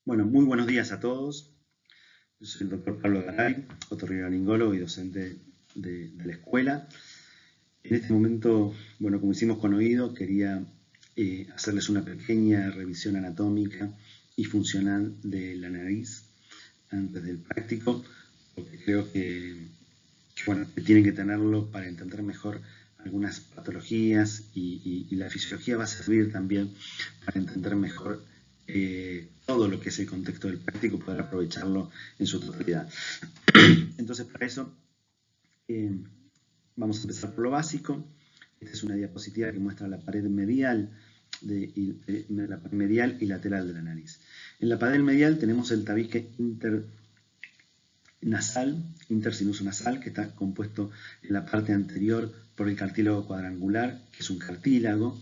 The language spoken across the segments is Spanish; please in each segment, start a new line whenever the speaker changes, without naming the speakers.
Bueno, muy buenos días a todos. Yo soy el doctor Pablo Garay, otorrinolaringólogo y docente de la escuela. En este momento, bueno, como hicimos con oído, quería hacerles una pequeña revisión anatómica y funcional de la nariz antes del práctico, porque creo bueno, que tienen que tenerlo para entender mejor algunas patologías y la fisiología va a servir también para entender mejor todo lo que es el contexto del práctico, poder aprovecharlo en su totalidad. Entonces, para eso vamos a empezar por lo básico. Esta es una diapositiva que muestra la pared medial, la pared medial y lateral de la nariz. En la pared medial tenemos el tabique intersinuso nasal, que está compuesto en la parte anterior por el cartílago cuadrangular, que es un cartílago,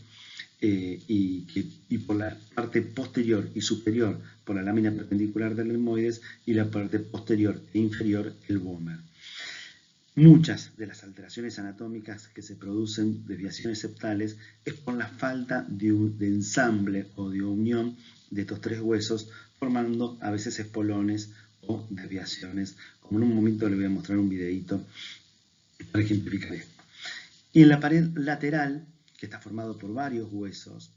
y por la parte posterior y superior por la lámina perpendicular del etmoides y la parte posterior e inferior el vómer. Muchas de las alteraciones anatómicas que se producen, desviaciones septales, es por la falta de ensamble o de unión de estos tres huesos, formando a veces espolones o desviaciones, como en un momento les voy a mostrar un videito para ejemplificar esto. Y en la pared lateral, que está formado por varios huesos,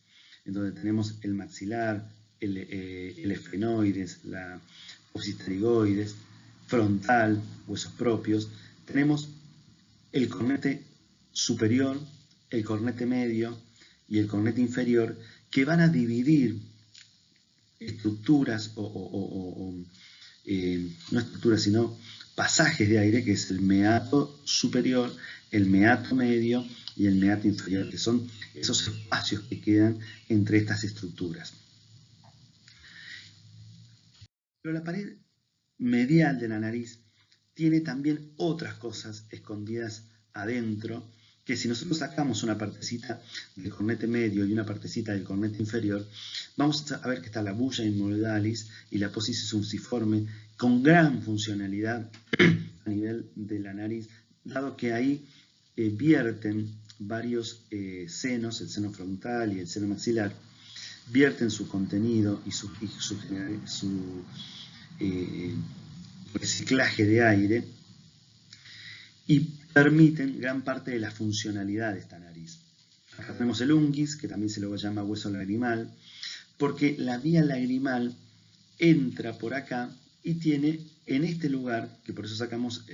en donde tenemos el maxilar, el esfenoides, la ophistarigoides, frontal, huesos propios, tenemos el cornete superior, el cornete medio y el cornete inferior, que van a dividir estructuras no estructuras, sino pasajes de aire, que es el meato superior, el meato medio y el meato inferior, que son esos espacios que quedan entre estas estructuras. Pero la pared medial de la nariz tiene también otras cosas escondidas adentro, que si nosotros sacamos una partecita del cornete medio y una partecita del cornete inferior, vamos a ver que está la bulla inmodalis y la apófisis fusiforme con gran funcionalidad a nivel de la nariz, dado que ahí vierten varios senos, el seno frontal y el seno maxilar, vierten su contenido y su reciclaje de aire y permiten gran parte de la funcionalidad de esta nariz. Acá tenemos el unguis, que también se lo llama hueso lagrimal, porque la vía lagrimal entra por acá y tiene en este lugar, que por eso sacamos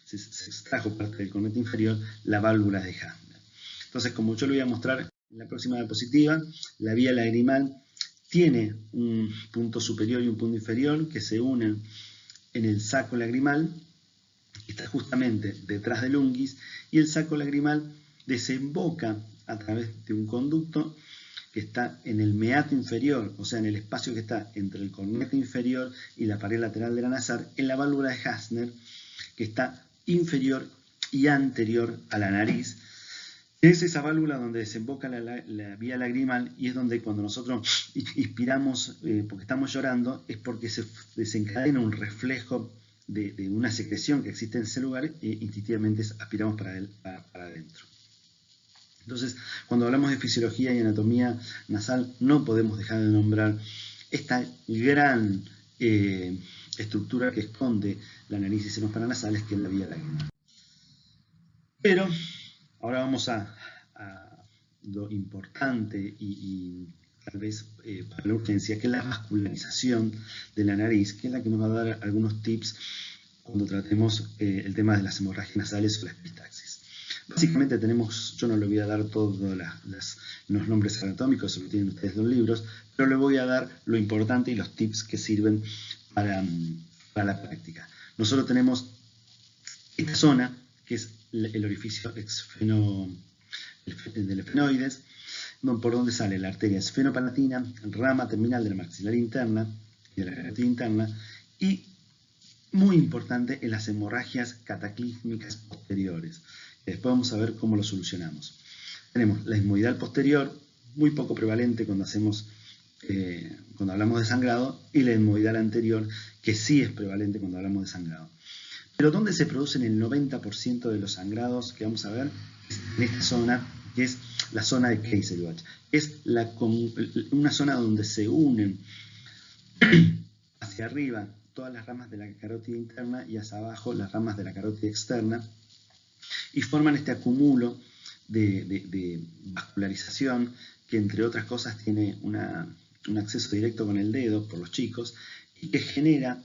se extrajo parte del cornete inferior, la válvula de Hasner. Entonces, como yo lo voy a mostrar en la próxima diapositiva, la vía lagrimal tiene un punto superior y un punto inferior que se unen en el saco lagrimal, que está justamente detrás del unguis, y el saco lagrimal desemboca a través de un conducto que está en el meato inferior, o sea, en el espacio que está entre el cornete inferior y la pared lateral de la nasal, en la válvula de Hasner, que está inferior y anterior a la nariz. Es esa válvula donde desemboca la vía lagrimal, y es donde cuando nosotros inspiramos porque estamos llorando, es porque se desencadena un reflejo de una secreción que existe en ese lugar e instintivamente aspiramos para adentro. Entonces, cuando hablamos de fisiología y anatomía nasal, no podemos dejar de nombrar esta gran estructura que esconde la nariz y senos paranasales, que es la vía lagrimal. Pero ahora vamos a lo importante y tal vez para la urgencia, que es la vascularización de la nariz, que es la que nos va a dar algunos tips cuando tratemos el tema de las hemorragias nasales o la epistaxis. Básicamente tenemos, yo no le voy a dar todos los nombres anatómicos, eso lo tienen ustedes en los libros, pero le voy a dar lo importante y los tips que sirven para la práctica. Nosotros tenemos esta zona, que es el orificio del esfenoides, por donde sale la arteria esfenopalatina, rama terminal de la maxilar interna y de la carótida interna, y muy importante en las hemorragias cataclísmicas posteriores. Después vamos a ver cómo lo solucionamos. Tenemos la esmoidal posterior, muy poco prevalente cuando hablamos de sangrado, y la esmoidal anterior, que sí es prevalente cuando hablamos de sangrado. Pero ¿dónde se producen el 90% de los sangrados que vamos a ver? En esta zona, que es la zona de Kaiserwald. Es una zona donde se unen hacia arriba todas las ramas de la carótida interna y hacia abajo las ramas de la carótida externa, y forman este acúmulo de vascularización que, entre otras cosas, tiene un acceso directo con el dedo por los chicos y que genera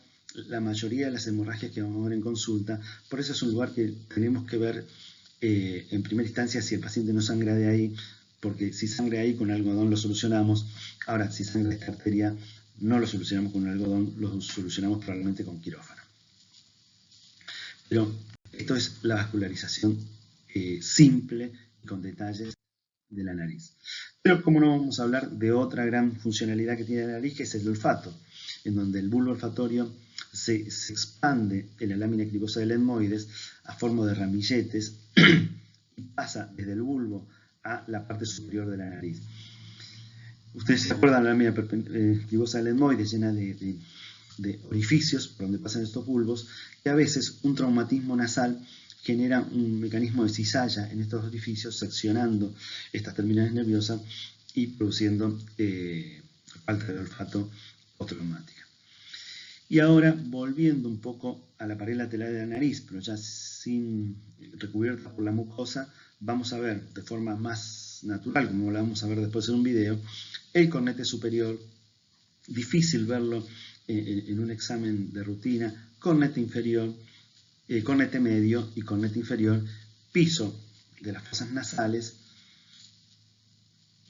la mayoría de las hemorragias que vamos a ver en consulta. Por eso es un lugar que tenemos que ver en primera instancia si el paciente no sangra de ahí, porque si sangra ahí con algodón lo solucionamos. Ahora, si sangra de esta arteria, no lo solucionamos con un algodón, lo solucionamos probablemente con quirófano. Pero esto es la vascularización simple y con detalles de la nariz. Pero como no, vamos a hablar de otra gran funcionalidad que tiene la nariz, que es el olfato, en donde el bulbo olfatorio se expande en la lámina cribosa del etmoides a forma de ramilletes y pasa desde el bulbo a la parte superior de la nariz. Ustedes se acuerdan de la lámina cribosa del etmoides llena de orificios por donde pasan estos bulbos, que a veces un traumatismo nasal genera un mecanismo de cizalla en estos orificios, seccionando estas terminales nerviosas y produciendo falta de olfato postraumática. Y ahora, volviendo un poco a la pared lateral de la nariz, pero ya sin recubierta por la mucosa, vamos a ver de forma más natural, como lo vamos a ver después en un video, el cornete superior, difícil verlo en un examen de rutina, cornete inferior, cornete medio y cornete inferior, piso de las fosas nasales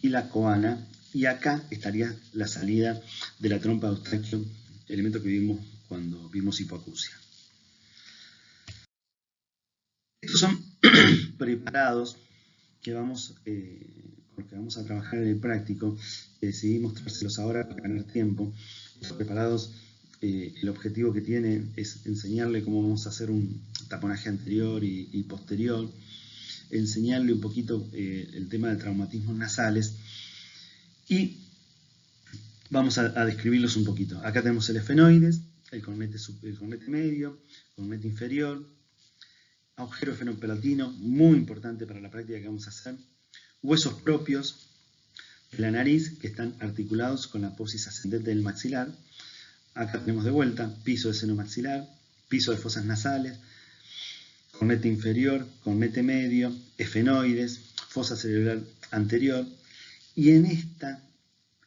y la coana, y acá estaría la salida de la trompa de Eustaquio, elemento que vimos cuando vimos hipoacusia. Estos son preparados que vamos, con los que vamos a trabajar en el práctico. Decidí mostrárselos ahora para ganar tiempo. Estos preparados, el objetivo que tienen es enseñarle cómo vamos a hacer un taponaje anterior y posterior, enseñarle un poquito el tema de traumatismos nasales y vamos a describirlos un poquito. Acá tenemos el esfenoides, el cornete medio, cornete inferior, agujero esfenopalatino, muy importante para la práctica que vamos a hacer, huesos propios de la nariz que están articulados con la apófisis ascendente del maxilar. Acá tenemos de vuelta piso de seno maxilar, piso de fosas nasales, cornete inferior, cornete medio, esfenoides, fosa cerebral anterior. Y en esta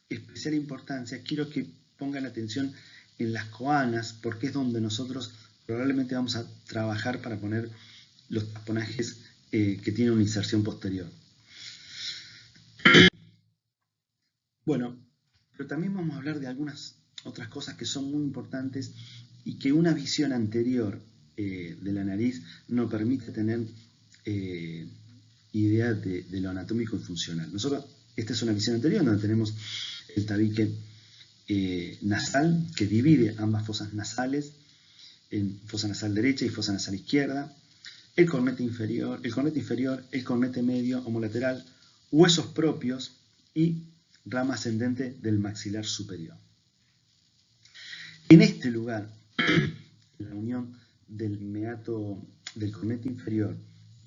especial importancia quiero que pongan atención en las coanas, porque es donde nosotros probablemente vamos a trabajar para poner los taponajes que tienen una inserción posterior. Bueno, pero también vamos a hablar de algunas otras cosas que son muy importantes y que una visión anterior de la nariz nos permite tener idea de lo anatómico y funcional. Nosotros, esta es una visión anterior donde tenemos el tabique nasal que divide ambas fosas nasales en fosa nasal derecha y fosa nasal izquierda, el cornete inferior, el cornete medio homolateral, huesos propios y rama ascendente del maxilar superior. En este lugar, la unión del meato del cornete inferior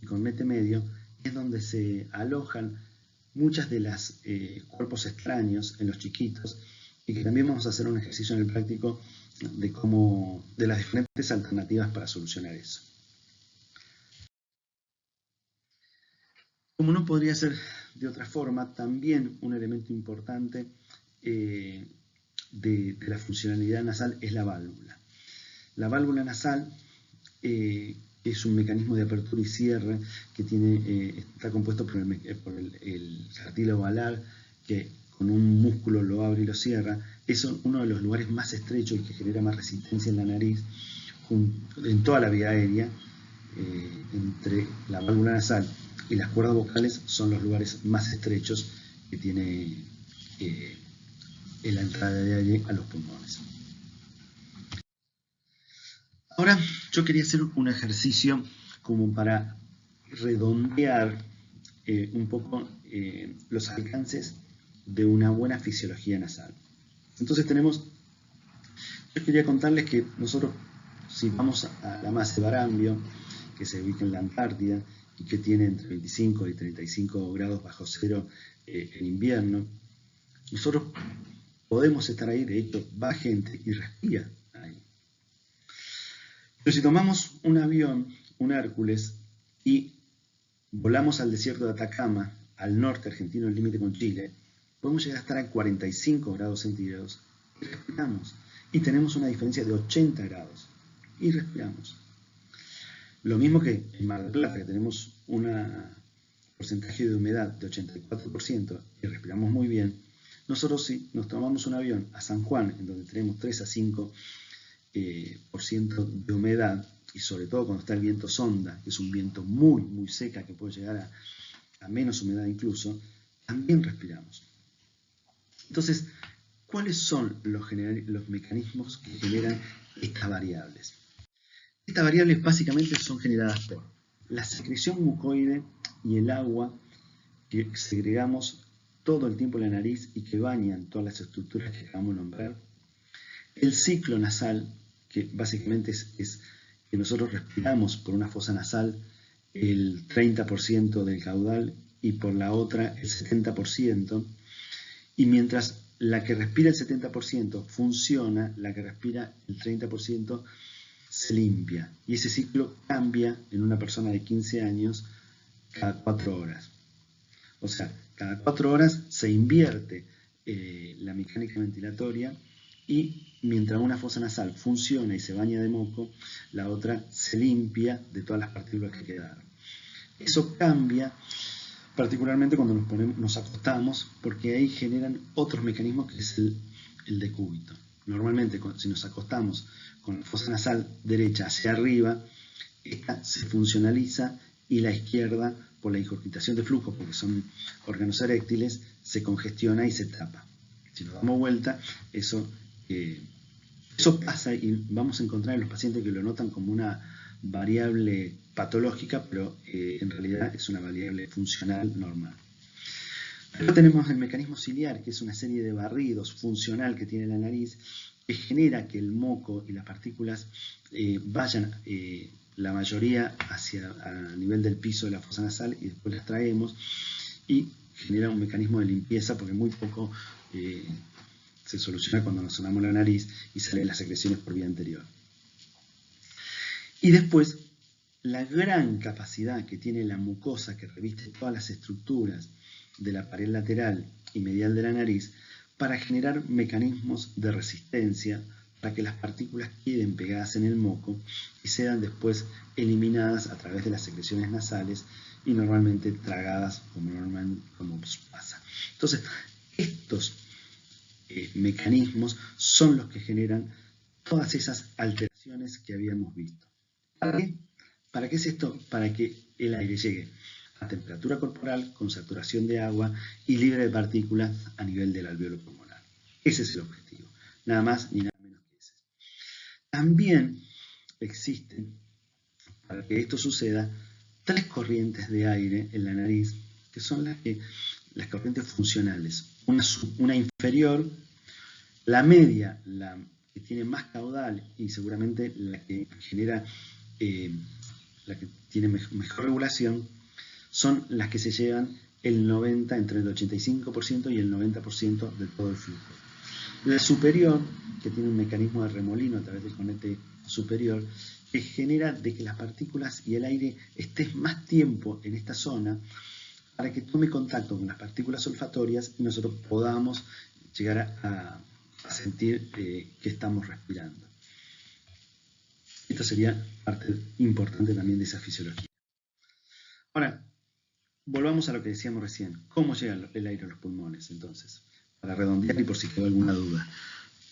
y cornete medio es donde se alojan muchas de las cuerpos extraños en los chiquitos, y que también vamos a hacer un ejercicio en el práctico de las diferentes alternativas para solucionar eso. Como no podría ser de otra forma, también un elemento importante de la funcionalidad nasal es la válvula. La válvula nasal es un mecanismo de apertura y cierre que está compuesto por el cartílago alar, que con un músculo lo abre y lo cierra. Es uno de los lugares más estrechos y que genera más resistencia en la nariz, en toda la vía aérea, entre la válvula nasal y las cuerdas vocales son los lugares más estrechos que tiene en la entrada de aire a los pulmones. Ahora yo quería hacer un ejercicio como para redondear un poco los alcances de una buena fisiología nasal. Entonces yo quería contarles que nosotros, si vamos a la Masa de Barambio, que se ubica en la Antártida y que tiene entre 25 y 35 grados bajo cero en invierno, nosotros podemos estar ahí, de hecho va gente y respira ahí. Pero si tomamos un avión, un Hércules, y volamos al desierto de Atacama, al norte argentino, el límite con Chile, podemos llegar a estar a 45 grados centígrados y respiramos. Y tenemos una diferencia de 80 grados y respiramos. Lo mismo que en Mar del Plata, que tenemos un porcentaje de humedad de 84% y respiramos muy bien. Nosotros si nos tomamos un avión a San Juan, en donde tenemos 3 a 5% de humedad, y sobre todo cuando está el viento sonda, que es un viento muy, muy seca, que puede llegar a menos humedad incluso, también respiramos. Entonces, ¿cuáles son los mecanismos que generan estas variables? Estas variables básicamente son generadas por la secreción mucoide y el agua que segregamos todo el tiempo en la nariz y que bañan todas las estructuras que acabamos de nombrar, el ciclo nasal, que básicamente es que nosotros respiramos por una fosa nasal el 30% del caudal y por la otra el 70%, y mientras la que respira el 70% funciona, la que respira el 30% se limpia, y ese ciclo cambia en una persona de 15 años cada 4 horas. O sea, cada 4 horas se invierte la mecánica ventilatoria, y mientras una fosa nasal funciona y se baña de moco, la otra se limpia de todas las partículas que quedaron. Eso cambia particularmente cuando nos acostamos, porque ahí generan otros mecanismos que es el decúbito. Normalmente si nos acostamos con la fosa nasal derecha hacia arriba, esta se funcionaliza y la izquierda, por la ingurgitación de flujo, porque son órganos eréctiles, se congestiona y se tapa. Si nos damos vuelta, eso pasa y vamos a encontrar en los pacientes que lo notan como una variable patológica, pero en realidad es una variable funcional normal. Luego tenemos el mecanismo ciliar, que es una serie de barridos funcional que tiene la nariz, que genera que el moco y las partículas vayan la mayoría hacia a nivel del piso de la fosa nasal y después las traemos, y genera un mecanismo de limpieza porque muy poco se soluciona cuando nos sonamos la nariz y salen las secreciones por vía anterior. Y después, la gran capacidad que tiene la mucosa que reviste todas las estructuras de la pared lateral y medial de la nariz para generar mecanismos de resistencia para que las partículas queden pegadas en el moco y sean después eliminadas a través de las secreciones nasales y normalmente tragadas como pasa. Entonces, estos mecanismos son los que generan todas esas alteraciones que habíamos visto. ¿Para qué? ¿Para qué es esto? Para que el aire llegue a temperatura corporal, con saturación de agua y libre de partículas a nivel del alvéolo pulmonar. Ese es el objetivo, nada más ni nada menos que ese. También existen, para que esto suceda, 3 corrientes de aire en la nariz, que son las corrientes funcionales. Una inferior, la media, la que tiene más caudal y seguramente la que genera, la que tiene mejor regulación, son las que se llevan entre el 85% y el 90% de todo el flujo. La superior, que tiene un mecanismo de remolino a través del conete superior, que genera de que las partículas y el aire estén más tiempo en esta zona para que tome contacto con las partículas olfatorias y nosotros podamos llegar a sentir que estamos respirando. Esta sería parte importante también de esa fisiología. Ahora, volvamos a lo que decíamos recién. ¿Cómo llega el aire a los pulmones, entonces? Para redondear y por si quedó alguna duda.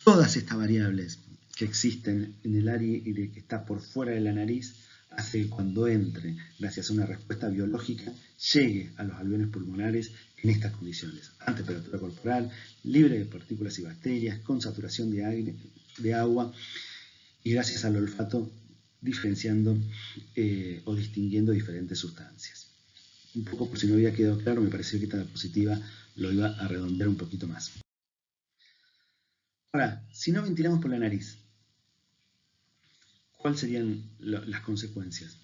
Todas estas variables que existen en el aire que está por fuera de la nariz hace que cuando entre, gracias a una respuesta biológica, llegue a los alveolos pulmonares en estas condiciones. A temperatura corporal, libre de partículas y bacterias, con saturación de agua y gracias al olfato diferenciando o distinguiendo diferentes sustancias. Un poco por si no había quedado claro, me pareció que esta diapositiva lo iba a redondear un poquito más. Ahora, si no ventilamos por la nariz, ¿cuáles serían las consecuencias?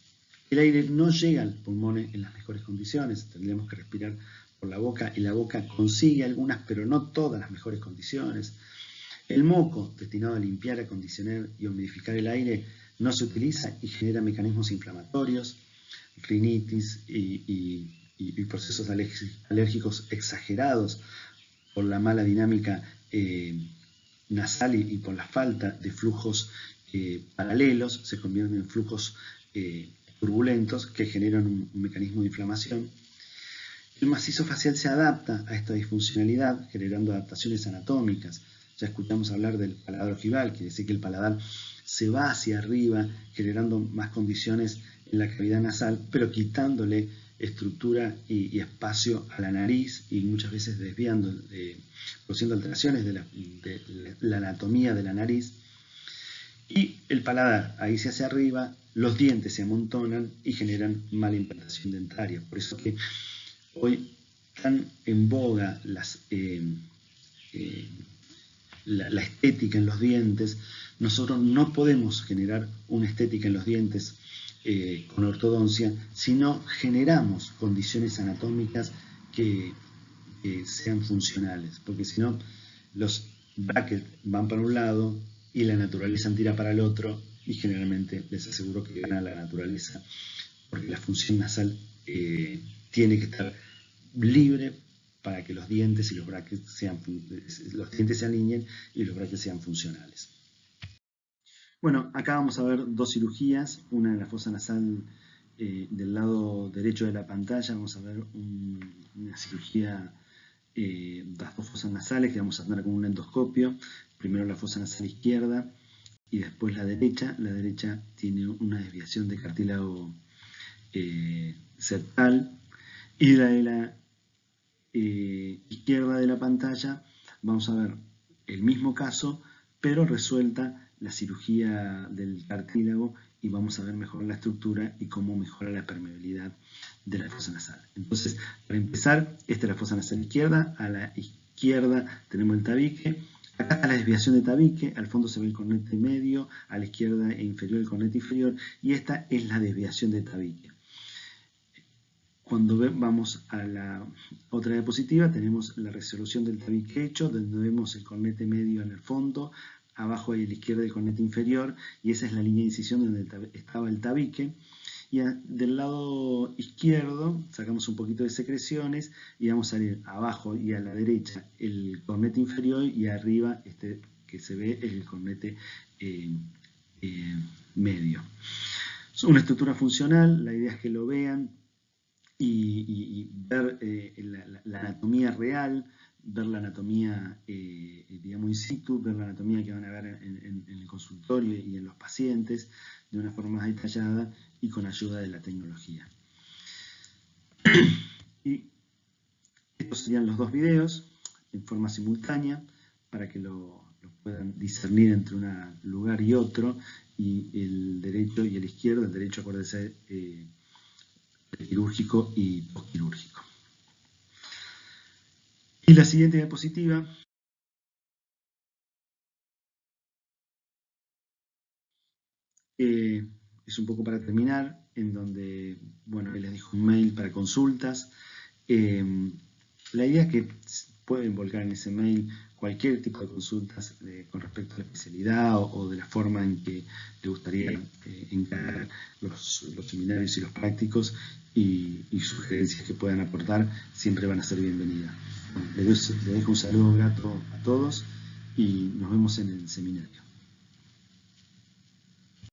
El aire no llega al pulmón en las mejores condiciones, tendríamos que respirar por la boca y la boca consigue algunas, pero no todas las mejores condiciones. El moco, destinado a limpiar, acondicionar y humidificar el aire, no se utiliza y genera mecanismos inflamatorios, rinitis y procesos alérgicos exagerados por la mala dinámica nasal y por la falta de flujos paralelos, se convierten en flujos turbulentos que generan un mecanismo de inflamación. El macizo facial se adapta a esta disfuncionalidad generando adaptaciones anatómicas. Ya escuchamos hablar del paladar ojival, quiere decir que el paladar se va hacia arriba generando más condiciones en la cavidad nasal, pero quitándole estructura y espacio a la nariz y muchas veces desviando, produciendo alteraciones de la anatomía de la nariz. Y el paladar ahí se hacia arriba, los dientes se amontonan y generan mala implantación dentaria. Por eso que hoy están en boga la estética en los dientes. Nosotros no podemos generar una estética en los dientes con ortodoncia si no generamos condiciones anatómicas que sean funcionales, porque si no los brackets van para un lado y la naturaleza tira para el otro, y generalmente les aseguro que gana la naturaleza, porque la función nasal tiene que estar libre para que los dientes y los brackets se alineen y los brackets sean funcionales. Bueno, acá vamos a ver dos cirugías, una en la fosa nasal del lado derecho de la pantalla. Vamos a ver una cirugía de las dos fosas nasales que vamos a tener con un endoscopio. Primero la fosa nasal izquierda y después la derecha. La derecha tiene una desviación de cartílago septal, y la de la izquierda de la pantalla vamos a ver el mismo caso, pero resuelta la cirugía del cartílago, y vamos a ver mejor la estructura y cómo mejora la permeabilidad de la fosa nasal. Entonces, para empezar, esta es la fosa nasal izquierda. A la izquierda tenemos el tabique. Acá está la desviación de tabique, al fondo se ve el cornete medio, a la izquierda e inferior el cornete inferior, y esta es la desviación de tabique. Cuando vamos a la otra diapositiva, tenemos la resolución del tabique hecho, donde vemos el cornete medio en el fondo, abajo a la izquierda el cornete inferior, y esa es la línea de incisión donde estaba el tabique. Y del lado izquierdo sacamos un poquito de secreciones y vamos a salir abajo y a la derecha el cornete inferior, y arriba que se ve el cornete medio. Es una estructura funcional, la idea es que lo vean y ver la anatomía real, ver la anatomía digamos in situ, ver la anatomía que van a ver en el consultorio y en los pacientes de una forma más detallada y con ayuda de la tecnología. Y estos serían los dos videos en forma simultánea para que lo puedan discernir entre un lugar y otro, y el derecho y el izquierdo. El derecho, acuérdense, quirúrgico y postquirúrgico. Y la siguiente diapositiva es un poco para terminar, en donde, bueno, les dejo un mail para consultas. La idea es que pueden volcar en ese mail cualquier tipo de consultas con respecto a la especialidad o de la forma en que le gustaría encarar los seminarios y los prácticos, y sugerencias que puedan aportar siempre van a ser bienvenidas. Bueno, les dejo un saludo grato a todos y nos vemos en el seminario.